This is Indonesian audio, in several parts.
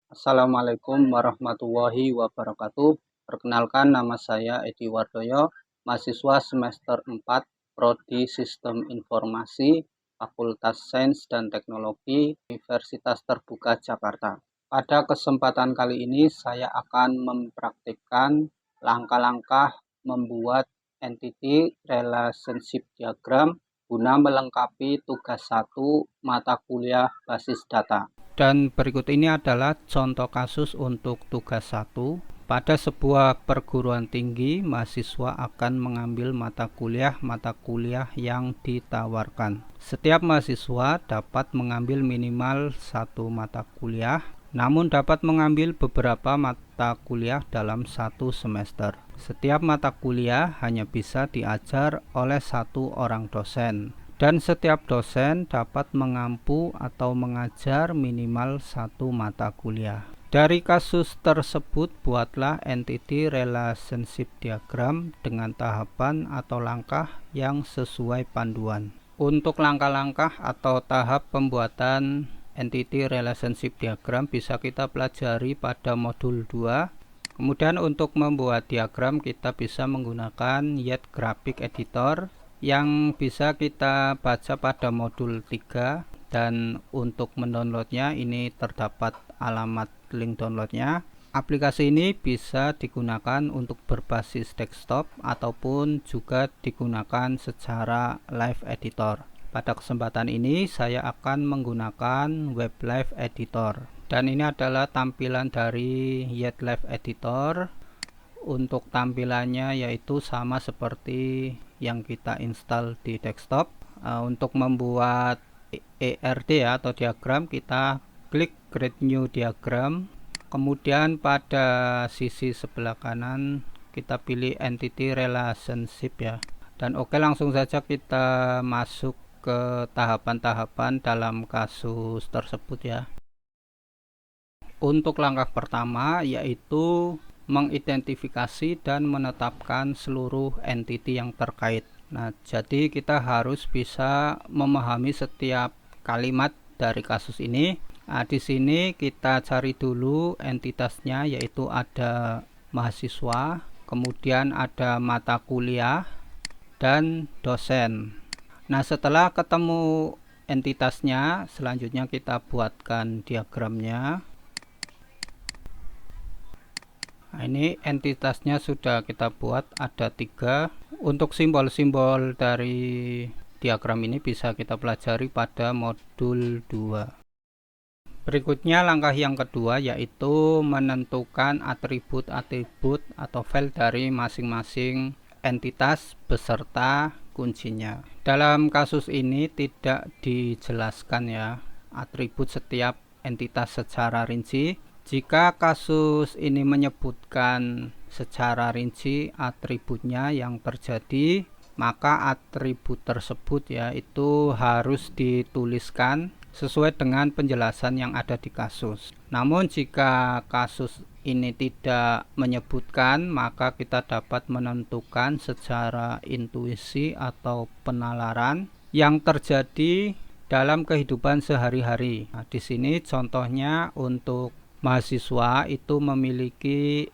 Assalamualaikum warahmatullahi wabarakatuh. Perkenalkan, nama saya Edi Wardoyo, mahasiswa semester 4, Prodi Sistem Informasi, Fakultas Sains dan Teknologi, Universitas Terbuka Jakarta. Pada kesempatan kali ini saya akan mempraktikkan langkah-langkah membuat entity relationship diagram guna melengkapi tugas 1 mata kuliah basis data. Dan berikut ini adalah contoh kasus untuk tugas 1. Pada sebuah perguruan tinggi, mahasiswa akan mengambil mata kuliah yang ditawarkan. Setiap mahasiswa dapat mengambil minimal satu mata kuliah, namun dapat mengambil beberapa mata kuliah dalam satu semester. Setiap mata kuliah hanya bisa diajar oleh satu orang dosen. Dan setiap dosen dapat mengampu atau mengajar minimal satu mata kuliah. Dari kasus tersebut, buatlah entity relationship diagram dengan tahapan atau langkah yang sesuai panduan. Untuk langkah-langkah atau tahap pembuatan entity relationship diagram bisa kita pelajari pada modul 2. Kemudian untuk membuat diagram kita bisa menggunakan Yet Graphic Editor yang bisa kita baca pada modul 3, dan untuk mendownloadnya ini terdapat alamat link downloadnya. Aplikasi ini bisa digunakan untuk berbasis desktop ataupun juga digunakan secara live editor. Pada kesempatan ini saya akan menggunakan Web Live Editor, dan ini adalah tampilan dari Yet Live Editor. Untuk tampilannya yaitu sama seperti yang kita install di desktop. Untuk membuat ERD atau diagram, kita klik Create New Diagram. Kemudian pada sisi sebelah kanan kita pilih Entity Relationship ya. Dan oke, langsung saja kita masuk ke tahapan-tahapan dalam kasus tersebut ya. Untuk langkah pertama yaitu mengidentifikasi dan menetapkan seluruh entity yang terkait. Nah, jadi kita harus bisa memahami setiap kalimat dari kasus ini. Nah, di sini kita cari dulu entitasnya, yaitu ada mahasiswa, kemudian ada mata kuliah dan dosen. Nah, setelah ketemu entitasnya, selanjutnya kita buatkan diagramnya. Nah, ini entitasnya sudah kita buat, ada 3. Untuk simbol-simbol dari diagram ini bisa kita pelajari pada modul 2. Berikutnya langkah yang kedua yaitu menentukan atribut-atribut atau file dari masing-masing entitas beserta kuncinya. Dalam kasus ini tidak dijelaskan ya atribut setiap entitas secara rinci. Jika kasus ini menyebutkan secara rinci atributnya yang terjadi, maka atribut tersebut ya itu harus dituliskan sesuai dengan penjelasan yang ada di kasus. Namun jika kasus ini tidak menyebutkan, maka kita dapat menentukan secara intuisi atau penalaran yang terjadi dalam kehidupan sehari-hari. Nah, di sini contohnya untuk mahasiswa itu memiliki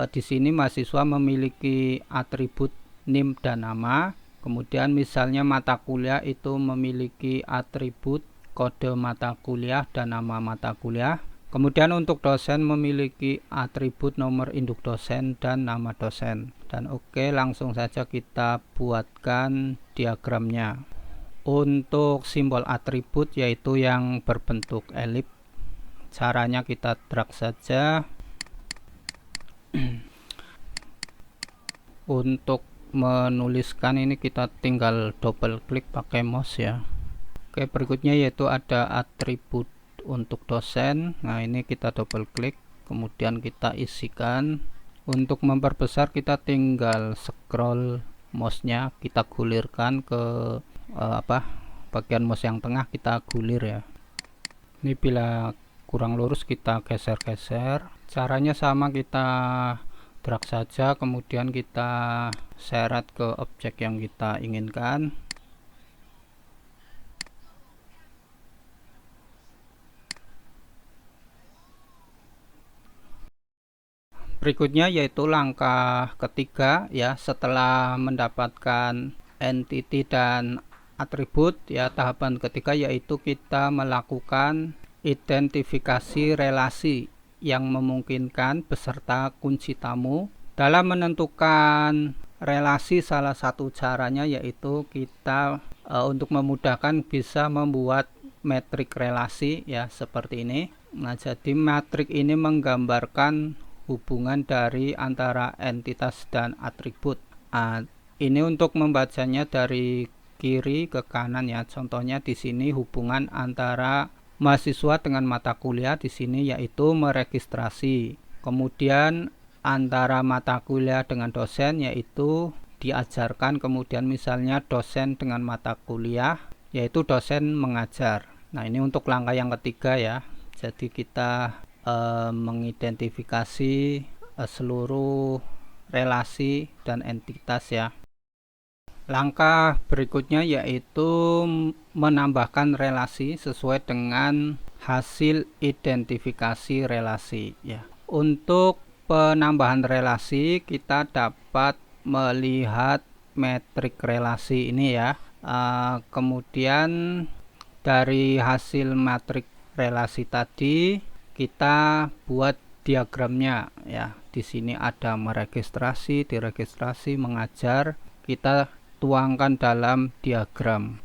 di sini mahasiswa memiliki atribut NIM dan nama. Kemudian misalnya mata kuliah itu memiliki atribut kode mata kuliah dan nama mata kuliah. Kemudian untuk dosen memiliki atribut nomor induk dosen dan nama dosen. Dan oke, langsung saja kita buatkan diagramnya. Untuk simbol atribut yaitu yang berbentuk elip, caranya kita drag saja. Untuk menuliskan ini kita tinggal double klik pakai mouse ya. Oke, berikutnya yaitu ada atribut untuk dosen. Nah, ini kita double klik, kemudian kita isikan. Untuk memperbesar kita tinggal scroll mouse-nya, kita gulirkan ke bagian mouse yang tengah, kita gulir ya. Ini bila kurang lurus kita geser-geser. Caranya sama, kita drag saja, kemudian kita seret ke objek yang kita inginkan. Berikutnya yaitu langkah ketiga ya, setelah mendapatkan entity dan atribut ya, tahapan ketiga yaitu kita melakukan identifikasi relasi yang memungkinkan beserta kunci tamu. Dalam menentukan relasi, salah satu caranya yaitu kita untuk memudahkan bisa membuat metrik relasi ya, seperti ini. Nah, jadi metrik ini menggambarkan hubungan dari antara entitas dan atribut. Ini untuk membacanya dari kiri ke kanan ya. Contohnya di sini hubungan antara mahasiswa dengan mata kuliah di sini yaitu meregistrasi. Kemudian antara mata kuliah dengan dosen yaitu diajarkan. Kemudian misalnya dosen dengan mata kuliah yaitu dosen mengajar. Nah, ini untuk langkah yang ketiga ya. Jadi kita mengidentifikasi seluruh relasi dan entitas ya. Langkah berikutnya yaitu menambahkan relasi sesuai dengan hasil identifikasi relasi ya. Untuk penambahan relasi kita dapat melihat metrik relasi ini ya. Kemudian dari hasil metrik relasi tadi kita buat diagramnya ya. Di sini ada meregistrasi, diregistrasi, mengajar, kita tuangkan dalam diagram.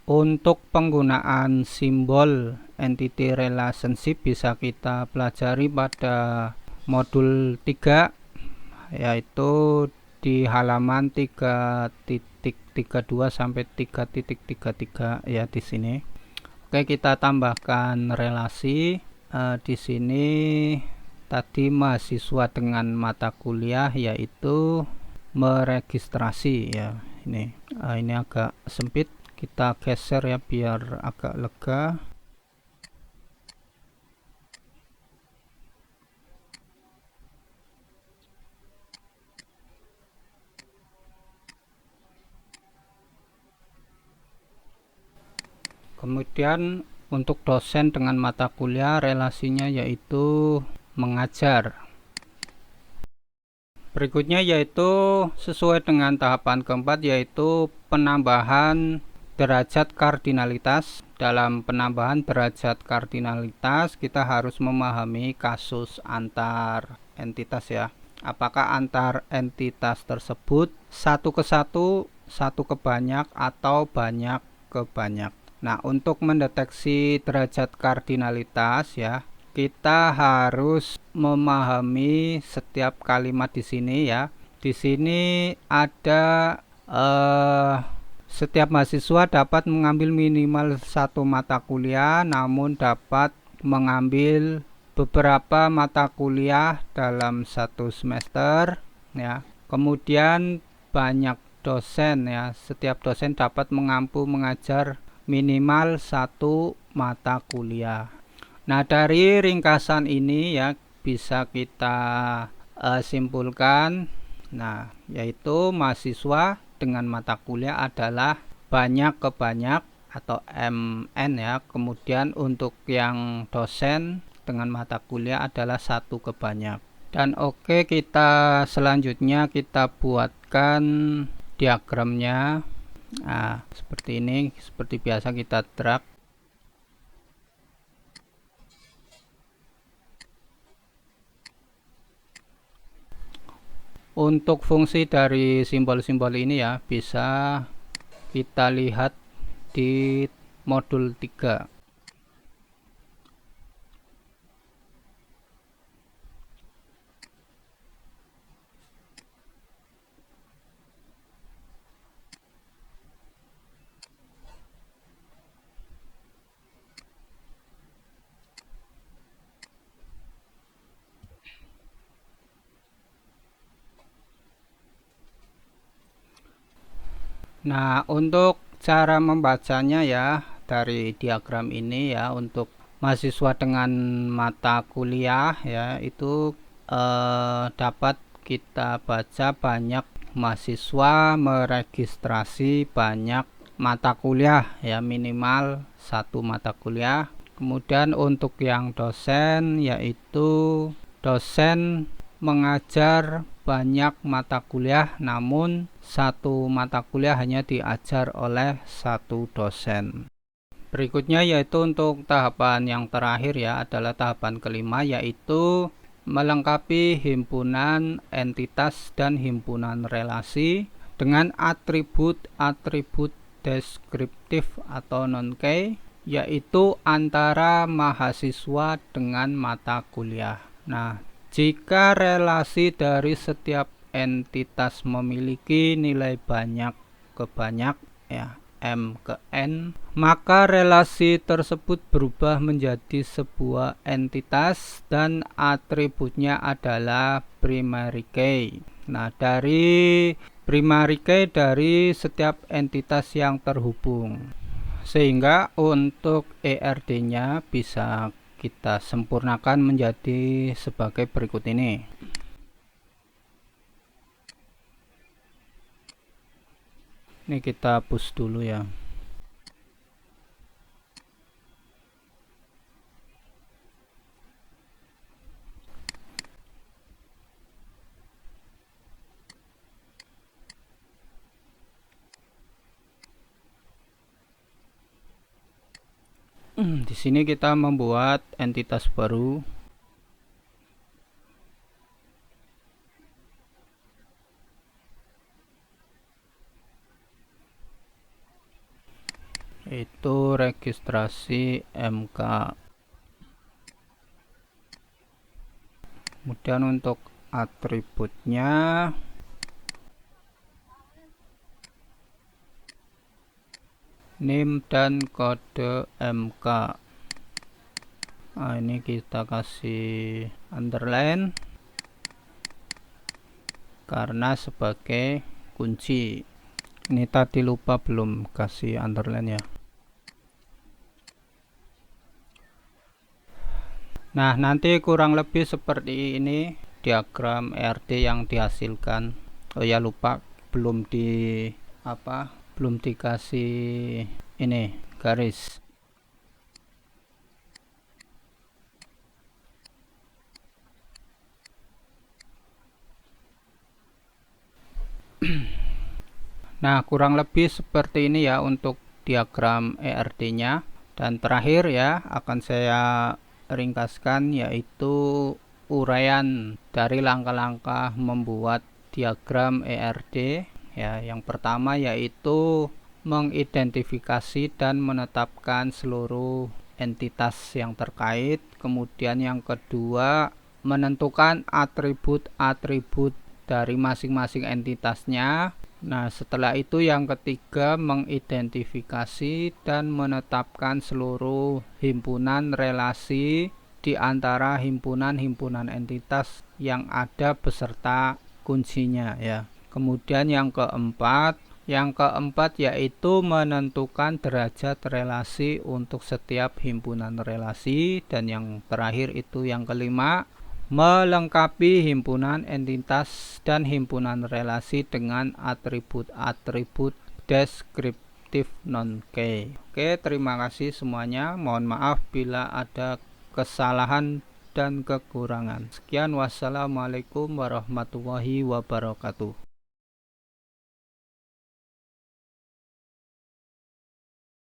Untuk penggunaan simbol entity relationship bisa kita pelajari pada modul 3 yaitu di halaman 3.32 sampai 3.33 ya di sini. Oke, kita tambahkan relasi di sini tadi mahasiswa dengan mata kuliah yaitu meregistrasi ya. Ini agak sempit, kita geser ya biar agak lega. Kemudian untuk dosen dengan mata kuliah relasinya yaitu mengajar. Berikutnya yaitu sesuai dengan tahapan keempat yaitu penambahan derajat kardinalitas. Dalam penambahan derajat kardinalitas kita harus memahami kasus antar entitas ya. Apakah antar entitas tersebut satu ke satu, satu ke banyak, atau banyak ke banyak. Nah, untuk mendeteksi derajat kardinalitas ya, kita harus memahami setiap kalimat di sini ya. Di sini ada setiap mahasiswa dapat mengambil minimal satu mata kuliah, namun dapat mengambil beberapa mata kuliah dalam satu semester ya. Kemudian banyak dosen ya, setiap dosen dapat mengajar minimal satu mata kuliah. Nah, dari ringkasan ini ya bisa kita simpulkan, nah yaitu mahasiswa dengan mata kuliah adalah banyak ke banyak atau MN ya. Kemudian untuk yang dosen dengan mata kuliah adalah satu ke banyak. Dan oke, kita selanjutnya kita buatkan diagramnya. Nah, seperti ini, seperti biasa kita drag. Untuk fungsi dari simbol-simbol ini ya bisa kita lihat di modul 3. Nah, untuk cara membacanya ya dari diagram ini ya, untuk mahasiswa dengan mata kuliah ya itu dapat kita baca banyak mahasiswa meregistrasi banyak mata kuliah ya, minimal satu mata kuliah. Kemudian untuk yang dosen yaitu dosen mengajar banyak mata kuliah, namun satu mata kuliah hanya diajar oleh satu dosen. Berikutnya yaitu untuk tahapan yang terakhir ya, adalah tahapan kelima, yaitu melengkapi himpunan entitas dan himpunan relasi dengan atribut-atribut deskriptif atau non-key, yaitu antara mahasiswa dengan mata kuliah. Nah, jika relasi dari setiap entitas memiliki nilai banyak ke banyak ya, M ke N, maka relasi tersebut berubah menjadi sebuah entitas dan atributnya adalah primary key. Nah, dari primary key dari setiap entitas yang terhubung, sehingga untuk ERD-nya bisa kita sempurnakan menjadi sebagai berikut ini. Ini kita hapus dulu ya. Di sini kita membuat entitas baru. Itu registrasi MK. Kemudian untuk atributnya NIM dan kode MK. Nah, ini kita kasih underline karena sebagai kunci. Ini tadi lupa belum kasih underline ya. Nah, nanti kurang lebih seperti ini diagram ERD yang dihasilkan. Oh ya, lupa belum dikasih ini garis. Nah, kurang lebih seperti ini ya untuk diagram ERD-nya. Dan terakhir ya, akan saya ringkaskan yaitu uraian dari langkah-langkah membuat diagram ERD ya. Yang pertama yaitu mengidentifikasi dan menetapkan seluruh entitas yang terkait. Kemudian yang kedua, menentukan atribut-atribut dari masing-masing entitasnya. Nah, setelah itu yang ketiga, mengidentifikasi dan menetapkan seluruh himpunan relasi di antara himpunan-himpunan entitas yang ada beserta kuncinya ya. Kemudian yang keempat yaitu menentukan derajat relasi untuk setiap himpunan relasi. Dan yang terakhir itu yang kelima, melengkapi himpunan entitas dan himpunan relasi dengan atribut-atribut deskriptif non-key. Oke, terima kasih semuanya. Mohon maaf bila ada kesalahan dan kekurangan. Sekian, wassalamualaikum warahmatullahi wabarakatuh.